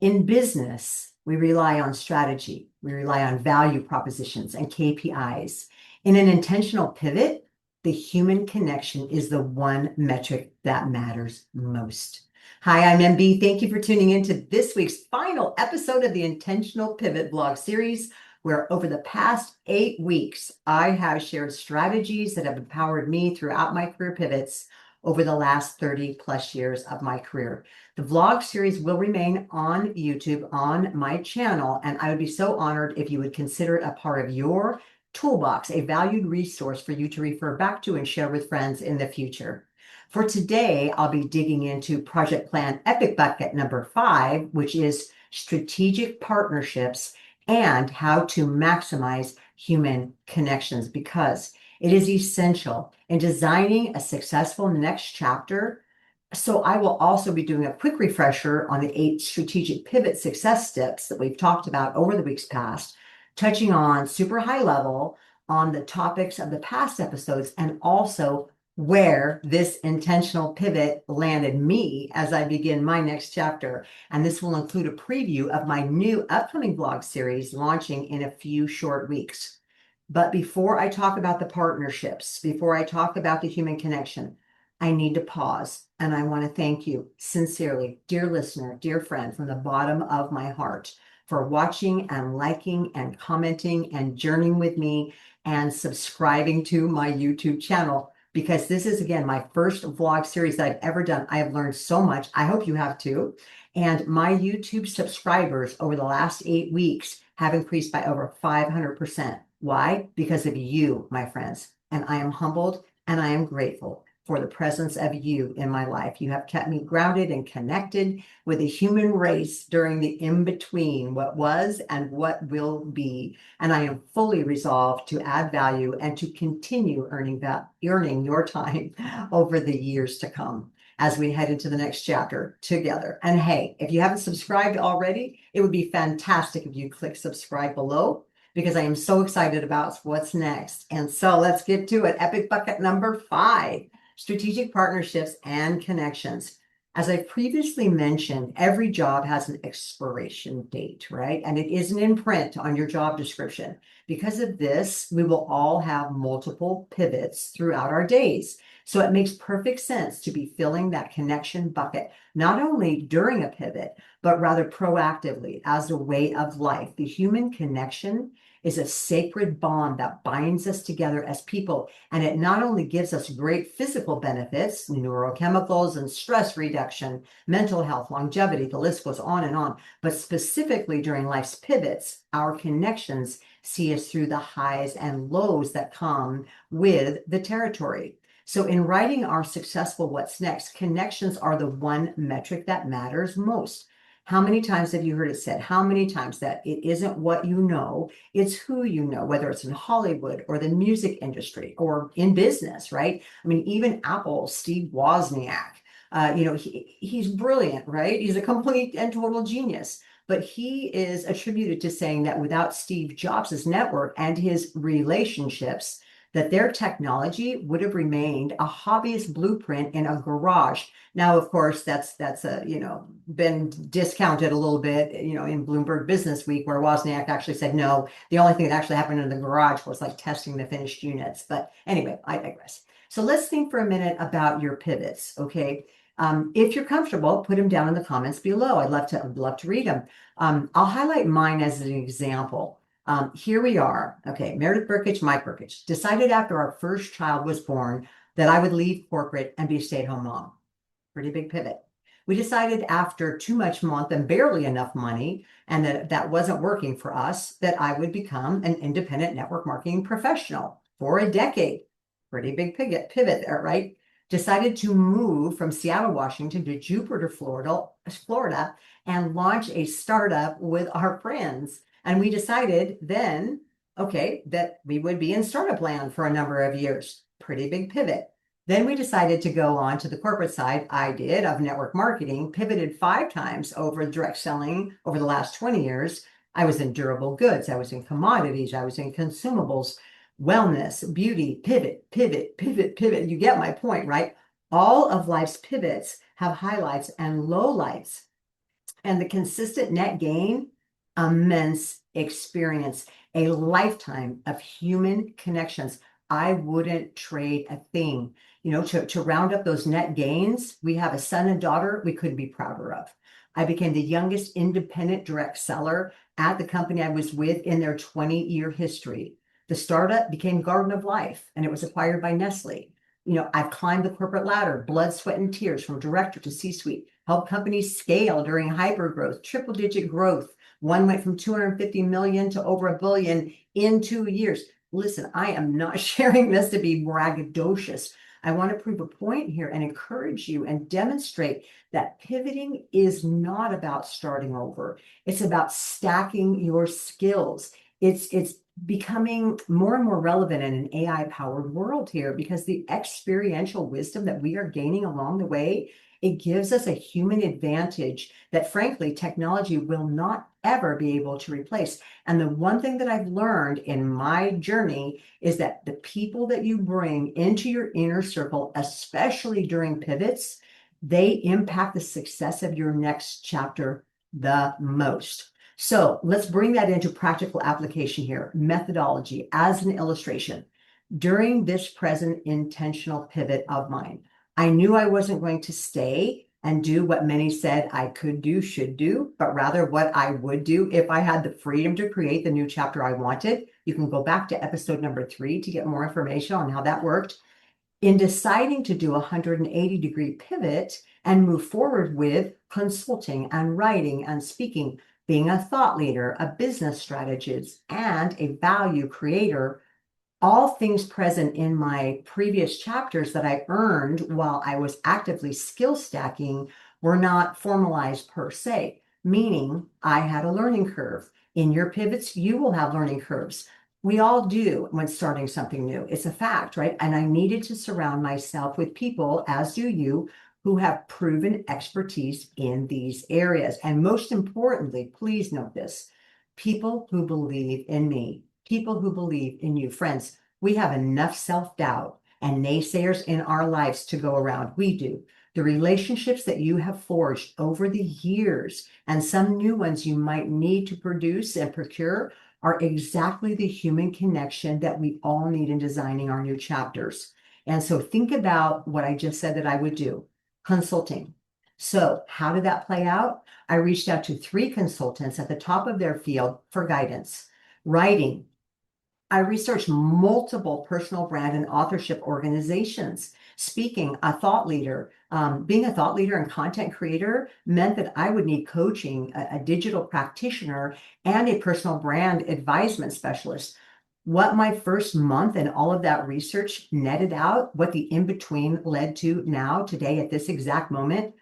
In business, we rely on strategy, we rely on value propositions and KPIs. In an intentional pivot, the human connection is the one metric that matters most. Hi, I'm MB. Thank you for tuning in to this week's final episode of the Intentional Pivot vlog series, where over the past 8 weeks, I have shared strategies that have empowered me throughout my career pivots over the last 30 plus years of my career. The vlog series will remain on YouTube on my channel, and I would be so honored if you would consider it a part of your toolbox, a valued resource for you to refer back to and share with friends in the future. For today, I'll be digging into Project Plan Epic Bucket number 5, which is strategic partnerships and how to maximize human connections, because it is essential in designing a successful next chapter. So I will also be doing a quick refresher on the 8 strategic pivot success steps that we've talked about over the weeks past, touching on super high level on the topics of the past episodes, and also where this intentional pivot landed me as I begin my next chapter. And this will include a preview of my new upcoming vlog series launching in a few short weeks. But before I talk about the partnerships, before I talk about the human connection, I need to pause. And I want to thank you sincerely, dear listener, dear friend, from the bottom of my heart for watching and liking and commenting and journeying with me and subscribing to my YouTube channel, because this is, again, my first vlog series that I've ever done. I have learned so much. I hope you have too. And my YouTube subscribers over the last 8 weeks have increased by over 500%. Why? Because of you, my friends. And I am humbled and I am grateful for the presence of you in my life. You have kept me grounded and connected with the human race during the in-between, what was and what will be. And I am fully resolved to add value and to continue earning your time over the years to come as we head into the next chapter together. And hey, if you haven't subscribed already, it would be fantastic if you click subscribe below, because I am so excited about what's next. And so let's get to it. Epic bucket number 5, strategic partnerships and connections. As I previously mentioned, every job has an expiration date, right? And it is an imprint on your job description. Because of this, we will all have multiple pivots throughout our days. So it makes perfect sense to be filling that connection bucket, not only during a pivot, but rather proactively as a way of life. The human connection is a sacred bond that binds us together as people. And it not only gives us great physical benefits, neurochemicals and stress reduction, mental health, longevity, the list goes on, but specifically during life's pivots, our connections see us through the highs and lows that come with the territory. So in writing our successful what's next, connections are the one metric that matters most. How many times have you heard it said? How many times that it isn't what you know, it's who you know, whether it's in Hollywood or the music industry or in business, right? I mean, even Apple, Steve Wozniak, he's brilliant, right? He's a complete and total genius. But he is attributed to saying that without Steve Jobs' network and his relationships, that their technology would have remained a hobbyist blueprint in a garage. Now, of course, that's been discounted a little bit, in Bloomberg Business Week, where Wozniak actually said, no, the only thing that actually happened in the garage was like testing the finished units. But anyway, I digress. So let's think for a minute about your pivots, okay? If you're comfortable, put them down in the comments below. I'd love to read them. I'll highlight mine as an example. Here we are. Okay, Meredith Burkich, Mike Burkich, decided after our first child was born that I would leave corporate and be a stay-at-home mom. Pretty big pivot. We decided after too much month and barely enough money, and that wasn't working for us, that I would become an independent network marketing professional for a decade. Pretty big pivot there, right? Decided to move from Seattle, Washington to Jupiter, Florida, and launch a startup with our friends. And we decided then, okay, that we would be in startup land for a number of years. Pretty big pivot. Then we decided to go on to the corporate side. I did, of network marketing, pivoted 5 times over direct selling over the last 20 years. I was in durable goods. I was in commodities. I was in consumables, wellness, beauty, pivot. You get my point, right? All of life's pivots have highlights and lowlights. And the consistent net gain, immense experience, a lifetime of human connections. I wouldn't trade a thing. To round up those net gains, we have a son and daughter we couldn't be prouder of. I became the youngest independent direct seller at the company I was with in their 20-year history. The startup became Garden of Life, and it was acquired by Nestle. I've climbed the corporate ladder, blood, sweat, and tears from director to C-suite, helped companies scale during hypergrowth, triple-digit growth. One went from 250 million to over a billion in 2 years. Listen, I am not sharing this to be braggadocious. I want to prove a point here and encourage you and demonstrate that pivoting is not about starting over. It's about stacking your skills. It's becoming more and more relevant in an AI-powered world here because the experiential wisdom that we are gaining along the way, it gives us a human advantage that frankly, technology will not ever be able to replace. And the one thing that I've learned in my journey is that the people that you bring into your inner circle, especially during pivots, they impact the success of your next chapter the most. So let's bring that into practical application here. Methodology as an illustration. During this present intentional pivot of mine, I knew I wasn't going to stay and do what many said I could do, should do, but rather what I would do if I had the freedom to create the new chapter I wanted. You can go back to episode number 3 to get more information on how that worked. In deciding to do a 180-degree pivot and move forward with consulting and writing and speaking, being a thought leader, a business strategist, and a value creator, all things present in my previous chapters that I earned while I was actively skill stacking were not formalized per se, meaning I had a learning curve. In your pivots, you will have learning curves. We all do when starting something new. It's a fact, right? And I needed to surround myself with people, as do you, who have proven expertise in these areas. And most importantly, please note this, people who believe in me, people who believe in you. Friends, we have enough self-doubt and naysayers in our lives to go around. We do. The relationships that you have forged over the years and some new ones you might need to produce and procure are exactly the human connection that we all need in designing our new chapters. And so think about what I just said that I would do. Consulting. So how did that play out? I reached out to 3 consultants at the top of their field for guidance. Writing. I researched multiple personal brand and authorship organizations. Speaking, a thought leader, being a thought leader and content creator meant that I would need coaching, a digital practitioner, and a personal brand advisement specialist. What my first month and all of that research netted out, what the in-between led to now, today, at this exact moment,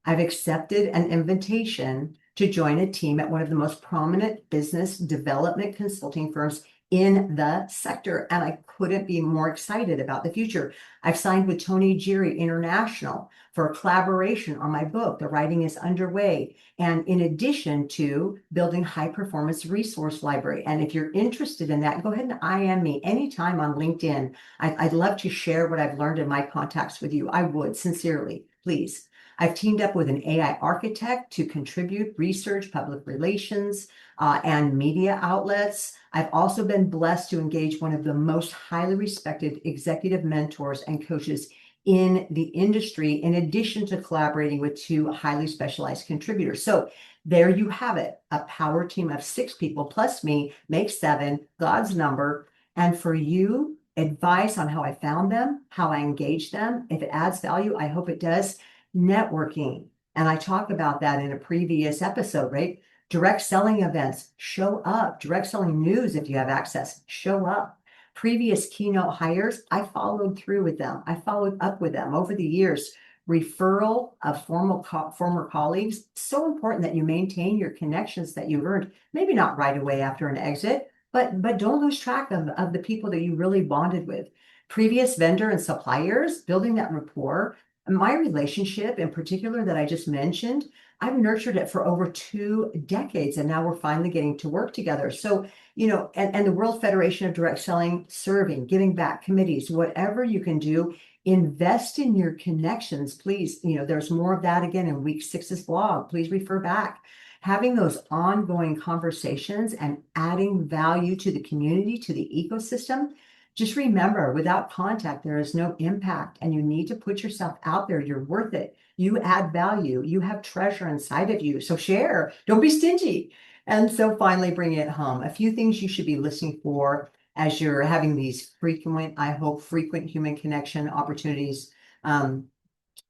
I've accepted an invitation to join a team at one of the most prominent business development consulting firms in the sector. And I couldn't be more excited about the future. I've signed with Tony Geary International for a collaboration on my book. The writing is underway. And in addition to building high performance resource library. And if you're interested in that, go ahead and IM me anytime on LinkedIn. I'd love to share what I've learned in my contacts with you. I would, sincerely, please. I've teamed up with an AI architect to contribute research, public relations, and media outlets. I've also been blessed to engage one of the most highly respected executive mentors and coaches in the industry, in addition to collaborating with 2 highly specialized contributors. So there you have it. A power team of 6 people plus me makes 7, God's number. And for you, advice on how I found them, how I engage them. If it adds value, I hope it does. Networking. And I talked about that in a previous episode, right? Direct selling events, show up. Direct selling news, if you have access, show up. Previous keynote hires, I followed through with them. I followed up with them over the years. Referral of former colleagues, so important that you maintain your connections that you earned, maybe not right away after an exit, but don't lose track of the people that you really bonded with. Previous vendor and suppliers, building that rapport. My relationship in particular that I just mentioned, I've nurtured it for over 2 decades, and now we're finally getting to work together. So, and the World Federation of Direct Selling, serving, giving back, committees, whatever you can do, Invest in your connections, please. There's more of that again in week six's blog. Please refer back. Having those ongoing conversations and adding value to the community, to the ecosystem. Just remember, without contact, there is no impact, and you need to put yourself out there. You're worth it. You add value. You have treasure inside of you. So share. Don't be stingy. And so finally, bring it home. A few things you should be listening for as you're having these frequent, I hope, frequent human connection opportunities.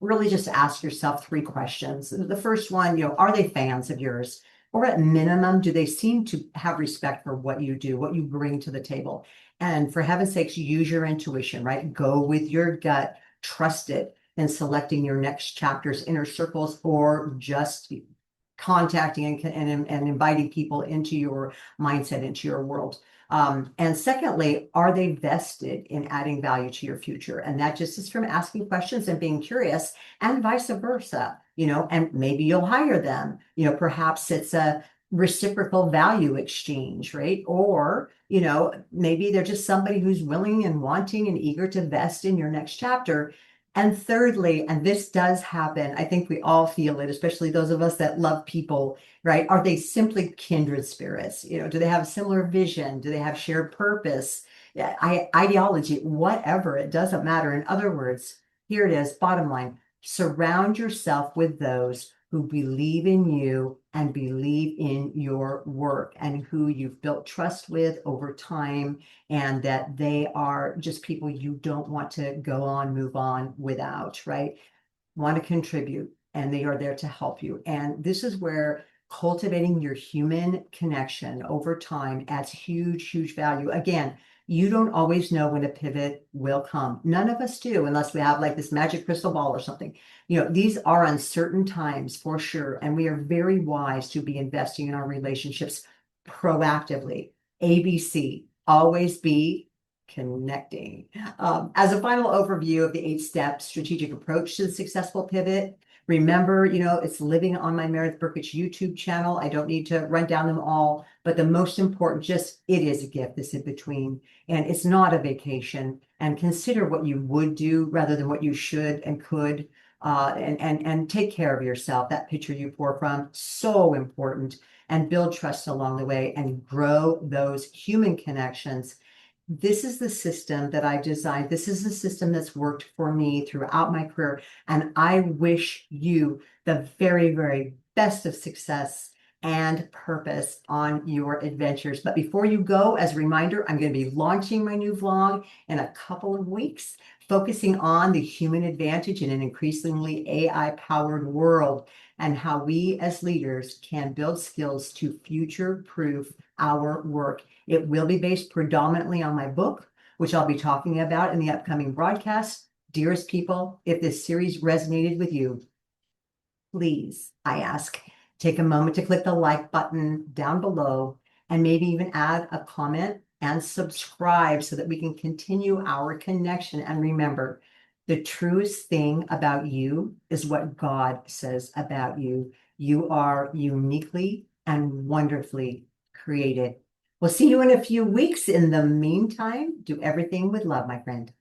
Really just ask yourself three questions. The first one, are they fans of yours? Or at minimum, do they seem to have respect for what you do, what you bring to the table? And for heaven's sakes, use your intuition, right? Go with your gut, trust it in selecting your next chapters, inner circles, or just contacting and inviting people into your mindset, into your world. And secondly, are they vested in adding value to your future? And that just is from asking questions and being curious, and vice versa, and maybe you'll hire them. Perhaps it's a reciprocal value exchange, right? Or, maybe they're just somebody who's willing and wanting and eager to vest in your next chapter. And thirdly, and this does happen, I think we all feel it, especially those of us that love people, right? Are they simply kindred spirits? Do they have a similar vision? Do they have shared purpose? Yeah, ideology, whatever, it doesn't matter. In other words, here it is, bottom line, surround yourself with those who believe in you and believe in your work, and who you've built trust with over time, and that they are just people you don't want to move on without, right? Want to contribute, and they are there to help you. And this is where cultivating your human connection over time adds huge, huge value. Again, you don't always know when a pivot will come. None of us do, unless we have like this magic crystal ball or something. These are uncertain times for sure. And we are very wise to be investing in our relationships proactively. ABC, always be connecting. As a final overview of the 8-step strategic approach to the successful pivot, remember, it's living on my Meredith Burkich YouTube channel. I don't need to run down them all, but the most important, it is a gift, this in between, and it's not a vacation. And consider what you would do rather than what you should and could, and take care of yourself. That picture you pour from, so important, and build trust along the way and grow those human connections. This is the system that I designed. This is the system that's worked for me throughout my career. And I wish you the very, very best of success and purpose on your adventures. But before you go, as a reminder, I'm going to be launching my new vlog in a couple of weeks, focusing on the human advantage in an increasingly AI-powered world, and how we as leaders can build skills to future-proof our work. It will be based predominantly on my book, which I'll be talking about in the upcoming broadcast. Dearest people, if this series resonated with you, please, I ask, take a moment to click the like button down below, and maybe even add a comment and subscribe so that we can continue our connection. And remember, the truest thing about you is what God says about you. You are uniquely and wonderfully created. We'll see you in a few weeks. In the meantime, do everything with love, my friend.